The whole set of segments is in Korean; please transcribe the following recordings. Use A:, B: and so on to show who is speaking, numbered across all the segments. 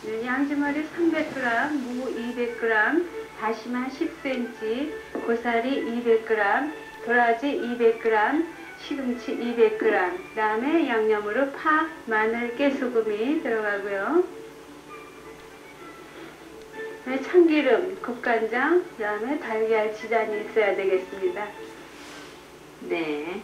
A: 네, 양지머리 300g, 무 200g, 다시마 10cm, 고사리 200g, 도라지 200g, 시금치 200g, 그 다음에 양념으로 파, 마늘, 깨소금이 들어가고요. 네, 참기름, 국간장, 그 다음에 달걀 지단이 있어야 되겠습니다.
B: 네.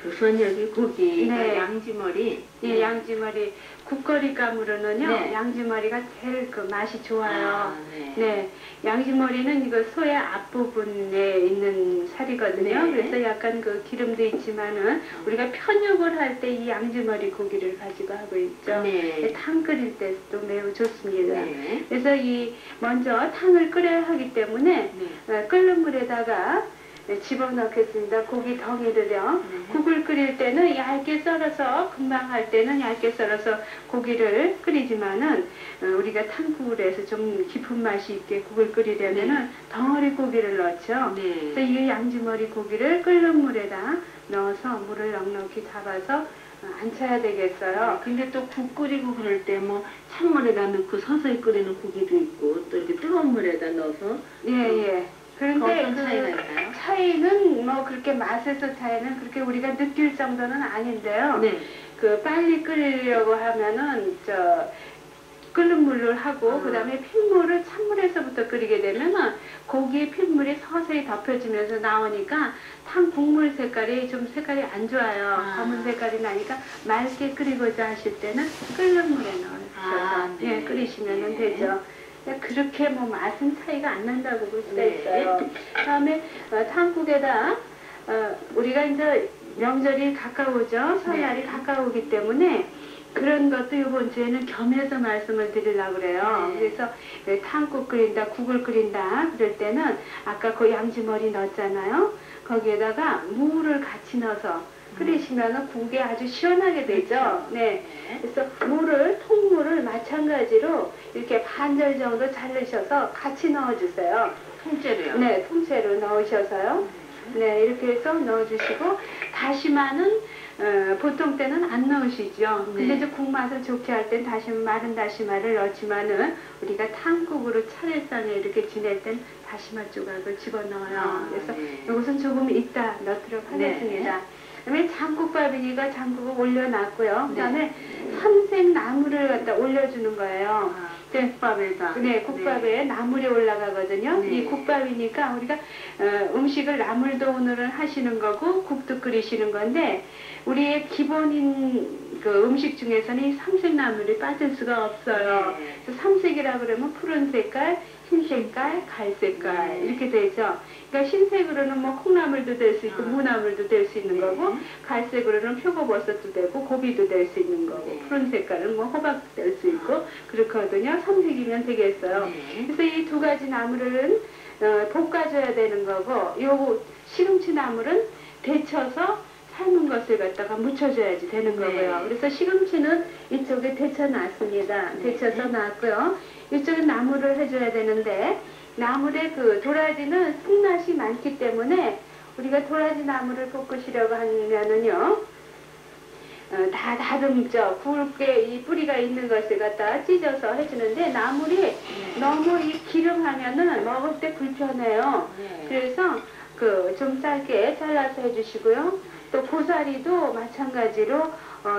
B: 우선 여기 고기,
A: 네.
B: 양지머리.
A: 예, 양지머리. 국거리감으로는요,
B: 네.
A: 양지머리가 제일 그 맛이 좋아요.
B: 아, 네.
A: 네. 양지머리는 이거 소의 앞부분에 있는 살이거든요.
B: 네.
A: 그래서 약간 그 기름도 있지만은 우리가 편육을 할 때 이 양지머리 고기를 가지고 하고 있죠.
B: 네.
A: 탕 끓일 때도 매우 좋습니다.
B: 네.
A: 그래서 이 먼저 탕을 끓여야 하기 때문에 끓는 물에다가 집어넣겠습니다. 고기 덩이를요. 국을 끓일 때는 얇게 썰어서 금방 할 때는 얇게 썰어서 고기를 끓이지만은 우리가 탕국을 해서 좀 깊은 맛이 있게 국을 끓이려면은 덩어리 고기를 넣죠. 그래서 이 양지머리 고기를 끓는 물에다 넣어서 물을 넉넉히 잡아서 안쳐야 되겠어요.
B: 근데 또 국 끓이고 그럴 때 뭐 찬물에다 넣고 서서히 끓이는 고기도 있고 또 이렇게 뜨거운 물에다 넣어서
A: 예. 그런데
B: 어떤 차이가 있나요?
A: 차이는 뭐 그렇게 맛에서 차이는 그렇게 우리가 느낄 정도는 아닌데요.
B: 네.
A: 그 빨리 끓이려고 하면은 끓는 물을 하고 그다음에 핏물을 찬물에서부터 끓이게 되면은 고기의 핏물이 서서히 덮여지면서 나오니까 탕 국물 색깔이 좀 색깔이 안 좋아요. 검은 색깔이 나니까 맑게 끓이고자 하실 때는 끓는 물에 넣으셔서 예, 끓이시면 되죠. 그렇게 뭐 맛은 차이가 안 난다고 볼 수가 있어요. 다음에 탕국에다 우리가 이제 명절이 가까우죠. 설날이 가까우기 때문에 그런 것도 이번 주에는 겸해서 말씀을 드리려고 그래요. 그래서 탕국 끓인다, 국을 끓인다 그럴 때는 아까 그 양지머리 넣었잖아요. 거기에다가 무를 같이 넣어서 끓이시면 국이 아주 시원하게 되죠. 네. 그래서 통물을 마찬가지로 이렇게 반절 정도 자르셔서 같이 넣어주세요.
B: 통째로요?
A: 네, 통째로 넣으셔서요. 네, 이렇게 해서 넣어주시고 다시마는 보통 때는 안 넣으시죠. 근데 이제 국 맛을 좋게 할 땐 마른 다시마를 넣지만은 우리가 탕국으로 차례상에 이렇게 지낼 땐 다시마 조각을 집어넣어요. 그래서 이것은 조금 이따 넣도록 하겠습니다. 그다음에 장국밥이니까 장국을 올려놨고요. 그다음에 삼색 나물을 갖다 올려주는 거예요.
B: 국밥에다.
A: 네, 국밥에 나물이 올라가거든요. 이 국밥이니까 우리가 음식을 나물도 오늘은 하시는 거고 국도 끓이시는 건데 우리의 기본인 그 음식 중에서는 이 삼색 나물이 빠질 수가 없어요. 그래서 삼색이라 그러면 푸른 색깔, 흰 색깔, 갈 색깔 이렇게 되죠. 그러니까 흰색으로는 뭐 콩나물도 될 수 있고 무나물도 될 수 있는 거고 갈색으로는 표고버섯도 되고 고비도 될 수 있는 거고 푸른 색깔은 뭐 호박도 될 수 있고 그렇거든요. 삼색이면 되겠어요. 그래서 이 두 가지 나물은 볶아줘야 되는 거고 요 시금치 나물은 데쳐서 삶은 것을 갖다가 묻혀줘야지 되는 거고요. 그래서 시금치는 이쪽에 데쳐놨습니다. 데쳐서 놨고요. 이쪽에 나물을 해줘야 되는데 나물의 그 도라지는 쓴맛이 많기 때문에 우리가 도라지 나물을 볶으시려고 하면은요 다 다듬죠. 굵게 이 뿌리가 있는 것을 갖다 찢어서 해주는데 나물이 너무 이 기름 하면은 먹을 때 불편해요. 그래서 그 좀 짧게 잘라서 해주시고요. 또 고사리도 마찬가지로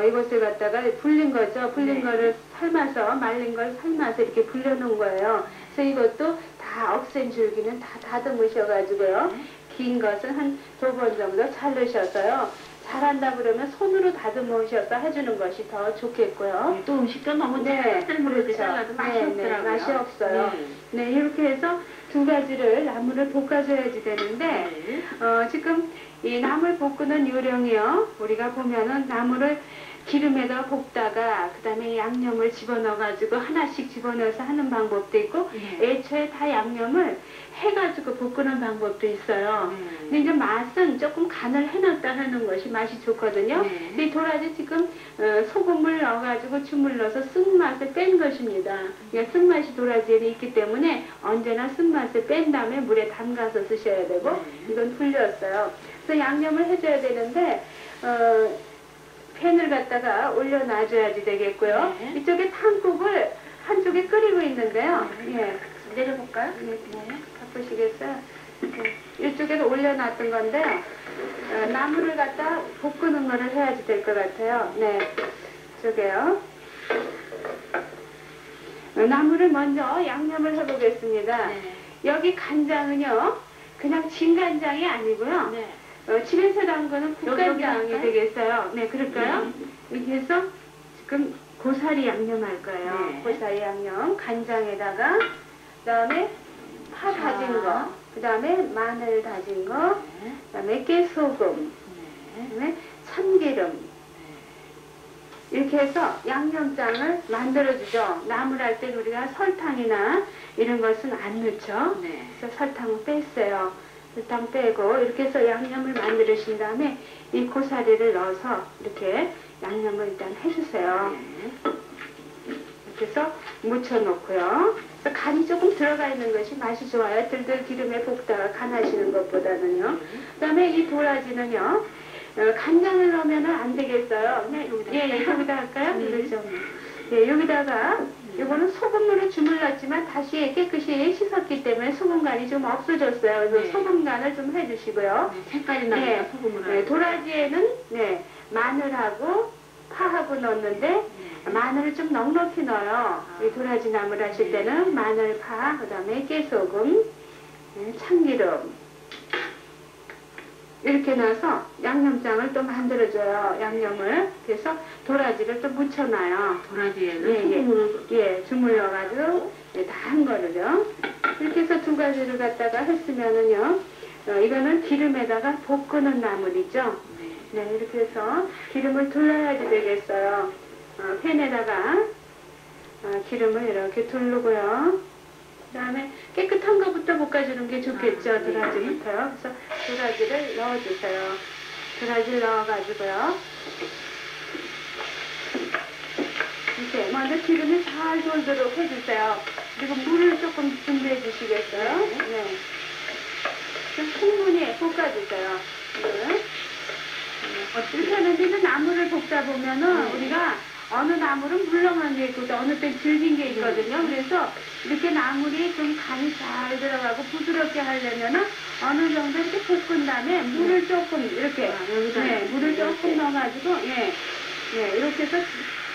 A: 이것을 갖다가 불린 거죠. 불린 거를 삶아서 말린 걸 삶아서 이렇게 불려놓은 거예요. 그래서 이것도 다 억센 줄기는 다 다듬으셔가지고요. 긴 것은 한 2번 정도 자르셔서요. 잘한다 그러면 손으로 다듬으셔서 해주는 것이 더 좋겠고요.
B: 또 음식도 너무
A: 그렇죠.
B: 잘라도 맛이 없더라고요.
A: 맛이 없어요. 네, 이렇게 해서 두 가지를 나물을 볶아줘야지 되는데 지금 이 나물 볶는 요령이요. 우리가 보면은 나물을 기름에다 볶다가 그 다음에 양념을 집어넣어가지고 하나씩 집어넣어서 하는 방법도 있고 애초에 다 양념을 해가지고 볶는 방법도 있어요. 근데 이제 맛은 조금 간을 해놨다 하는 것이 맛이 좋거든요. 근데 이 도라지 지금 소금을 넣어가지고 춤을 넣어서 쓴맛을 뺀 것입니다. 그러니까 쓴맛이 도라지에 있기 때문에 언제나 쓴맛을 뺀 다음에 물에 담가서 쓰셔야 되고 이건 불렸어요. 그래서 양념을 해줘야 되는데 팬을 갖다가 올려놔줘야지 되겠고요. 이쪽에 탕국을 한쪽에 끓이고 있는데요. 예.
B: 내려볼까요?
A: 네. 바꾸시겠어요? 네. 이쪽에도 올려놨던 건데 나물을 갖다 볶는 거를 해야지 될 것 같아요. 네. 이쪽에요. 나물을 먼저 양념을 해보겠습니다.
B: 네.
A: 여기 간장은요, 그냥 진간장이 아니고요.
B: 네.
A: 집에서 담그는 국간장이
B: 할까요?
A: 되겠어요. 네, 그럴까요? 이렇게 해서 지금 고사리 양념할 거예요.
B: 네.
A: 고사리 양념, 간장에다가, 그 다음에 파 다진 거, 그 다음에 마늘 다진 거,
B: 네.
A: 그 다음에 깨소금,
B: 네.
A: 그 다음에 참기름. 이렇게 해서 양념장을 만들어주죠. 나물 할 때 우리가 설탕이나 이런 것은 안 넣죠.
B: 네.
A: 그래서 설탕을 뺐어요. 설탕 빼고 이렇게 해서 양념을 만들으신 다음에 이 고사리를 넣어서 이렇게 양념을 일단 해주세요.
B: 네.
A: 이렇게 해서 묻혀놓고요. 그래서 간이 조금 들어가 있는 것이 맛이 좋아요. 들들 기름에 볶다가 간하시는 것보다는요. 그 다음에 이 도라지는요. 간장을 넣으면 안 되겠어요. 네, 여기다 할까요?
B: 네.
A: 그렇죠. 예, 여기다가 이거는 소금으로 주물렀지만 다시 깨끗이 씻었기 때문에 소금간이 좀 없어졌어요. 그래서
B: 네.
A: 소금간을 좀 해주시고요.
B: 네, 색깔이 나니까
A: 네,
B: 소금으로.
A: 네, 도라지에는 네, 마늘하고 파하고 넣었는데
B: 네.
A: 마늘을 좀 넉넉히 넣어요. 이 도라지 나물 하실 때는 마늘, 파, 그 다음에 깨소금, 네, 참기름 이렇게 넣어서 양념장을 또 만들어줘요. 양념을. 그래서 도라지를 또 묻혀놔요.
B: 도라지에는
A: 예,
B: 소금으로.
A: 예, 주물러가지고 예, 다 한 거를요. 이렇게 해서 두 가지를 갖다가 했으면은요. 이거는 기름에다가 볶는 나물이죠.
B: 네.
A: 네, 이렇게 해서 기름을 둘러야지 되겠어요. 팬에다가 기름을 이렇게 두르고요. 그 다음에 깨끗한 거부터 볶아주는 게 좋겠죠.
B: 네.
A: 도라지부터요. 그래서 도라지를 넣어주세요. 도라지를 넣어가지고요. 이렇게 먼저 기름이 잘 돌도록 해주세요. 그리고 물을 조금 준비해 주시겠어요? 네. 좀 충분히 볶아주세요. 이렇게 하는데 이제 나물을 볶다 보면은 우리가 어느 나물은 물렁한 게 있고 어느 때 질긴 게 있거든요. 그래서 이렇게 나물이 좀 간이 잘 들어가고 부드럽게 하려면은 어느 정도 이렇게 볶은 다음에 물을 조금 이렇게 네, 물을 조금 넣어가지고 이렇게 해서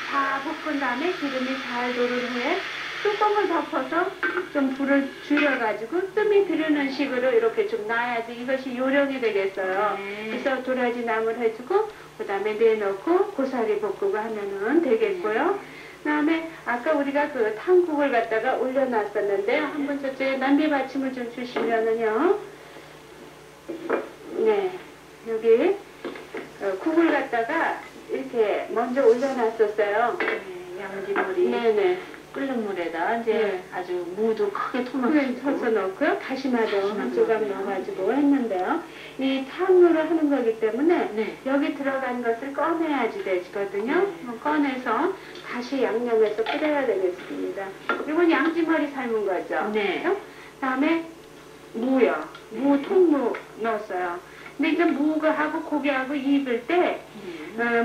A: 다 볶은 다음에 기름이 잘 도른 후에 뚜껑을 덮어서 좀 불을 줄여가지고 뜸이 들으는 식으로 이렇게 좀 놔야지 이것이 요령이 되겠어요. 그래서 도라지 나물 해주고 그 다음에 내놓고 고사리 볶고 하면은 되겠고요. 그 다음에 아까 우리가 그 탕국을 갖다가 올려놨었는데요. 한번 저쪽에 남비 받침을 좀 주시면은요. 네, 여기 국을 갖다가 이렇게 먼저 올려놨었어요.
B: 네, 양지머리.
A: 네네.
B: 끓는 물에다 이제
A: 네.
B: 아주 무도 크게
A: 그걸
B: 토막시고
A: 터서 넣고요. 다시마도 한
B: 다시마
A: 조각
B: 넣어요.
A: 넣어가지고 했는데요. 이 탕으로 하는 거기 때문에
B: 네.
A: 여기 들어간 것을 꺼내야지 되거든요.
B: 네.
A: 꺼내서 다시 양념해서 끓여야 되겠습니다. 이건 양지머리 삶은 거죠.
B: 네.
A: 다음에 무요. 무 통무 넣었어요. 근데 이제 무하고 고기하고 입을 때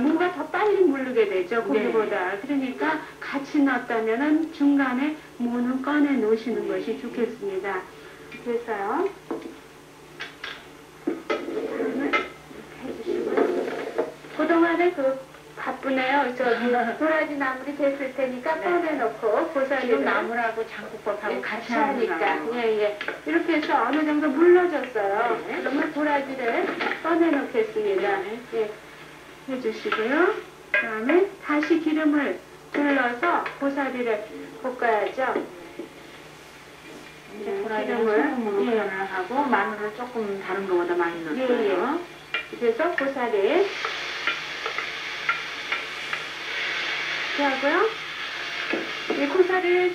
A: 무가 더 빨리 물르게 되죠. 고기보다. 그러니까 같이 넣었다면은 중간에 무는 꺼내 놓으시는 것이 좋겠습니다. 이렇게 해서요. 그동안에 바쁘네요. 저기 도라지 나물이 됐을 테니까 꺼내놓고 고사리를
B: 지금 나물하고 장국밥하고 같이
A: 하니까
B: 하니까.
A: 예. 이렇게 해서 어느 정도 물러졌어요. 그러면 도라지를 꺼내놓겠습니다. 예. 해주시고요. 그 다음에 다시 기름을 둘러서 고사리를 볶아야죠.
B: 이제 도라지는 소금으로 간을 하고 마늘을 조금 다른 것보다 많이 넣었어요.
A: 그래서 고사리 이렇게 하고요. 이 고사리를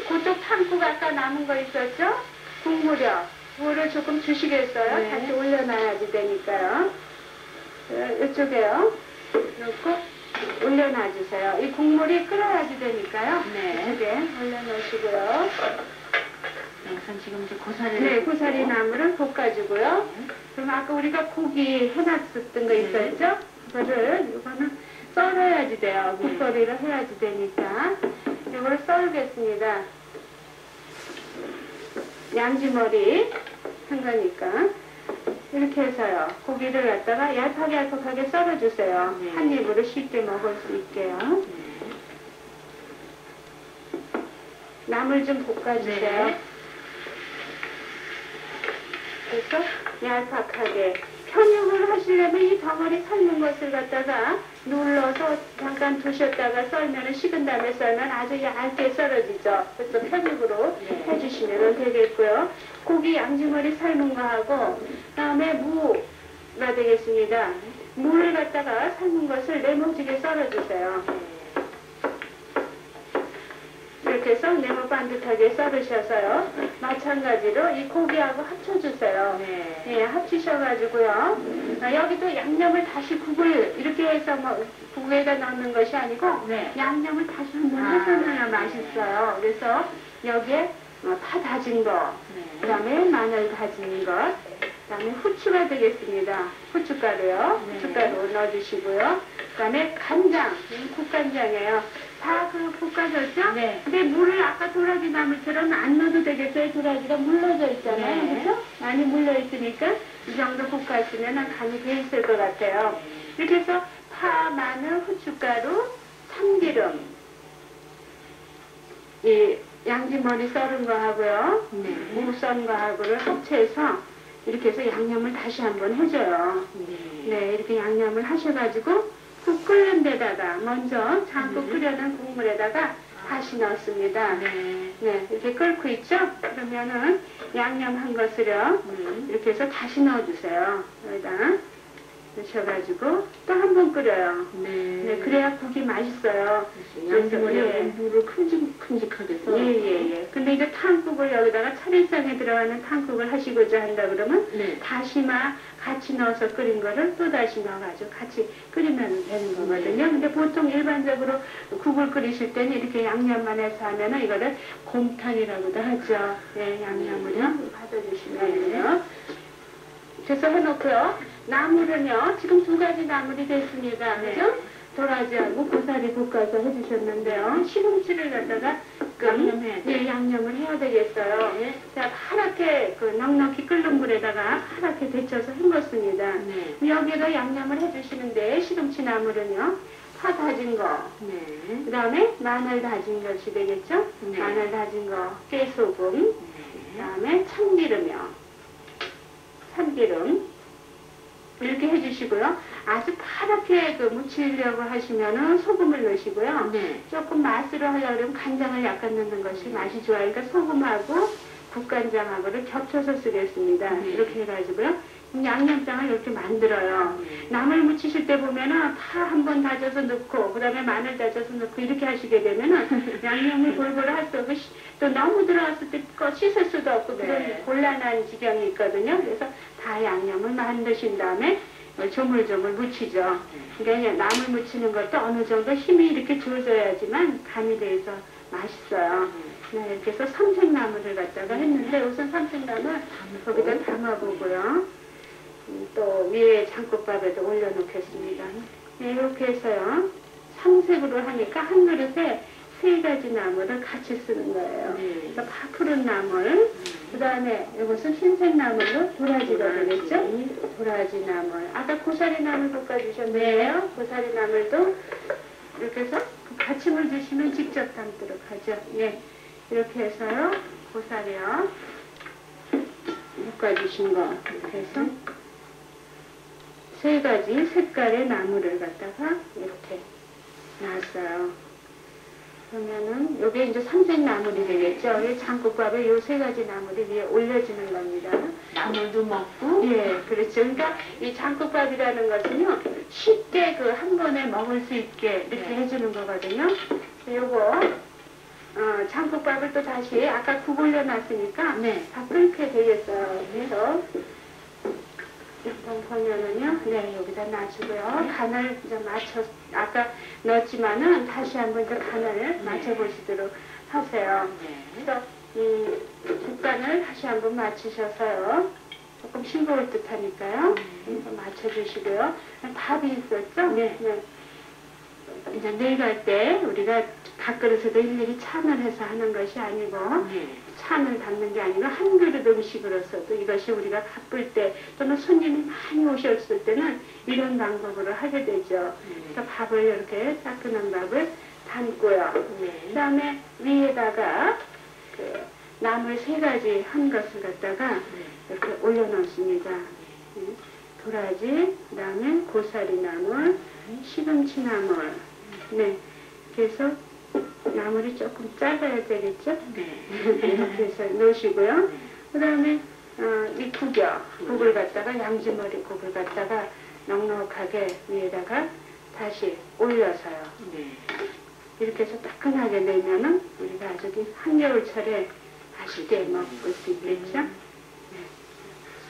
A: 그쪽 탕국 아까 남은 거 있었죠? 국물이요. 물을 조금 주시겠어요?
B: 네.
A: 다시 올려놔야지 되니까요. 이쪽에요. 넣고 올려놔주세요. 이 국물이 끓어야지 되니까요.
B: 네.
A: 이쪽에 올려놓으시고요.
B: 여기서 지금 이제 고사리를.
A: 네, 고사리 나물을 볶아주고요. 그럼 아까 우리가 고기 해놨었던 거 있었죠? 이거는 썰어야지 돼요. 국거리를 해야지 되니까. 이걸 썰겠습니다. 양지머리 한 거니까. 이렇게 해서요. 고기를 갖다가 얄팍얄팍하게 썰어주세요.
B: 네.
A: 한 입으로 쉽게 먹을 수 있게요. 나물 좀 볶아주세요.
B: 네.
A: 그래서 얄팍하게. 편육을 하시려면 이 덩어리 삶은 것을 갖다가 눌러서 잠깐 두셨다가 썰면 식은 다음에 썰면 아주 얇게 썰어지죠. 그래서 편육으로
B: 네.
A: 해주시면 되겠고요. 고기 양지머리 삶은 거하고 그다음에 무가 되겠습니다. 무를 갖다가 삶은 것을 네모지게 썰어주세요. 이렇게 해서 네모 반듯하게 썰으셔서요. 마찬가지로 이 고기하고 합쳐주세요.
B: 네.
A: 예, 합치셔가지고요. 여기도 양념을 다시 국을 이렇게 해서 뭐 국에다 넣는 것이 아니고
B: 네.
A: 양념을 다시 한번 해서 넣어야 맛있어요. 그래서 여기에 파 다진 거,
B: 네.
A: 그 다음에 마늘 다진 것, 그 다음에 후추가 되겠습니다. 후춧가루요.
B: 네.
A: 후춧가루 넣어주시고요. 그 다음에 간장, 국간장이에요. 다 그 볶아졌죠?
B: 네.
A: 근데 물을 아까 도라지 나물처럼 안 넣어도 되겠어요. 도라지가 물러져 있잖아요.
B: 네.
A: 그렇죠? 많이 물러 있으니까 이 정도 볶았으면 간이 돼 있을 것 같아요. 이렇게 해서 파, 마늘, 후춧가루, 참기름, 이 양지머리 썰은 거 하고요.
B: 네.
A: 무 썬 거 하고를 합쳐서 이렇게 해서 양념을 다시 한번 해줘요.
B: 네.
A: 네, 이렇게 양념을 하셔가지고 국 끓는 데다가 먼저 장국 끓여놓은 국물에다가 다시 넣습니다.
B: 네.
A: 네, 이렇게 끓고 있죠? 그러면은 양념한 것을요, 이렇게 해서 다시 넣어주세요. 여기다 넣으셔가지고 또 한 번 끓여요.
B: 네.
A: 네, 그래야 국이 맛있어요.
B: 양지머리하고
A: 예.
B: 무를 큼직큼직하게 썰어.
A: 예. 근데 이제 탕국을 여기다가 차례상에 들어가는 탕국을 하시고자 한다 그러면
B: 네.
A: 다시마 같이 넣어서 끓인 거를 또 다시 넣어가지고 같이 끓이면 되는 거거든요. 근데 보통 일반적으로 국을 끓이실 때는 이렇게 양념만 해서 하면은 이거를 곰탕이라고도 하죠. 예, 양념을요. 받아주시면 돼요. 그래서 해놓고요. 나물은요, 지금 두 가지 나물이 됐습니다.
B: 네.
A: 그죠? 도라지하고 고사리 볶아서 해주셨는데요. 시금치를 갖다가
B: 양념해야 돼요.
A: 예, 양념을 해야 되겠어요. 자, 파랗게 그 넉넉히 끓는 물에다가 파랗게 데쳐서 헹궜습니다.
B: 네.
A: 여기에다 양념을 해주시는데 시금치 나물은요, 파 다진 거,
B: 네.
A: 그 다음에 마늘 다진 것이 되겠죠?
B: 네.
A: 마늘 다진 거, 깨소금, 그
B: 네.
A: 다음에 참기름이요. 참기름. 이렇게 해주시고요. 아주 파랗게 그 무치려고 하시면은 소금을 넣으시고요.
B: 네.
A: 조금 맛으로 하려고 그러면 간장을 약간 넣는 것이 맛이 좋아요. 그러니까 소금하고 국간장하고를 겹쳐서 쓰겠습니다.
B: 네.
A: 이렇게 해가지고요. 양념장을 이렇게 만들어요.
B: 네.
A: 나물 무치실 때 보면은 파 한 번 다져서 넣고, 그 다음에 마늘 다져서 넣고, 이렇게 하시게 되면은 양념을 골고루 할 수 없고, 또 너무 들어갔을 때 씻을 수도 없고, 그런
B: 네.
A: 곤란한 지경이 있거든요. 그래서 다 양념을 만드신 다음에 조물조물 무치죠. 그러니까 나물 무치는 것도 어느 정도 힘이 이렇게 주어져야지만 간이 돼서 맛있어요. 네, 이렇게 해서 삼색나물을 갖다가 했는데 우선 삼색나물 거기다 담아보고요. 또 위에 장국밥에도 올려놓겠습니다. 네, 이렇게 해서요. 삼색으로 하니까 한 그릇에 3가지 나물을 같이 쓰는 거예요.
B: 네.
A: 그래서 푸른 나물, 그 다음에 이것은 흰색 나물로 도라지가 되겠죠? 도라지 나물. 아까 고사리 나물 볶아주셨네요. 고사리 나물도 이렇게 해서 받침을 주시면 직접 담도록 하죠. 예. 이렇게 해서요. 고사리요. 볶아주신 거. 이렇게 해서 3가지 색깔의 나물을 갖다가 이렇게 놨어요. 그러면은 요게 이제 삼색나물이 되겠죠. 이 장국밥에 요 3가지 나물이 위에 올려지는 겁니다.
B: 나물도 먹고.
A: 예, 그렇죠. 그러니까 이 장국밥이라는 것은요, 쉽게 그 한 번에 먹을 수 있게 이렇게
B: 네.
A: 해주는 거거든요. 요거 장국밥을 또 다시 아까 국 올려놨으니까
B: 네.
A: 다 끓게 되겠어요. 그래서 일단 보면은요, 네, 여기다 놔주고요. 간을 이제 아까 넣었지만은 다시 한번 이제 간을 맞춰보시도록 하세요.
B: 네.
A: 그래서, 국간을 다시 한번 맞추셔서요. 조금 싱거울 듯 하니까요. 맞춰주시고요. 밥이 있었죠?
B: 네.
A: 이제 내갈 때 우리가 밥그릇에도 일일이 찬을 해서 하는 것이 아니고 찬을 담는 게 아니고 한 그릇 음식으로서도 이것이 우리가 바쁠 때 또는 손님이 많이 오셨을 때는 이런 방법으로 하게 되죠. 그래서 밥을 이렇게 따끈한 밥을 담고요. 그 다음에 위에다가 그 나물 3가지 한 것을 갖다가 이렇게 올려놓습니다. 도라지, 그 다음에 고사리 나물, 시금치 나물. 네. 그래서 나물이 조금 작아야 되겠죠? 이렇게 해서 넣으시고요. 그 다음에 이 국을 갖다가 양지머리 국을 갖다가 넉넉하게 위에다가 다시 올려서요. 이렇게 해서 따끈하게 내면은 우리가 아주 한겨울철에 맛있게 먹을 수 있겠죠? 네.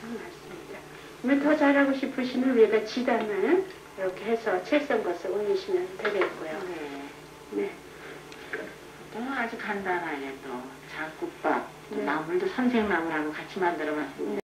A: 맞습니다. 더 잘하고 싶으시면 위에다 지단을 이렇게 해서 채 썬 것을 올리시면 되겠고요. 네.
B: 또 아주 간단하게 또 장국밥,
A: 네.
B: 나물도 선생나물하고 같이 만들어 봤습니다.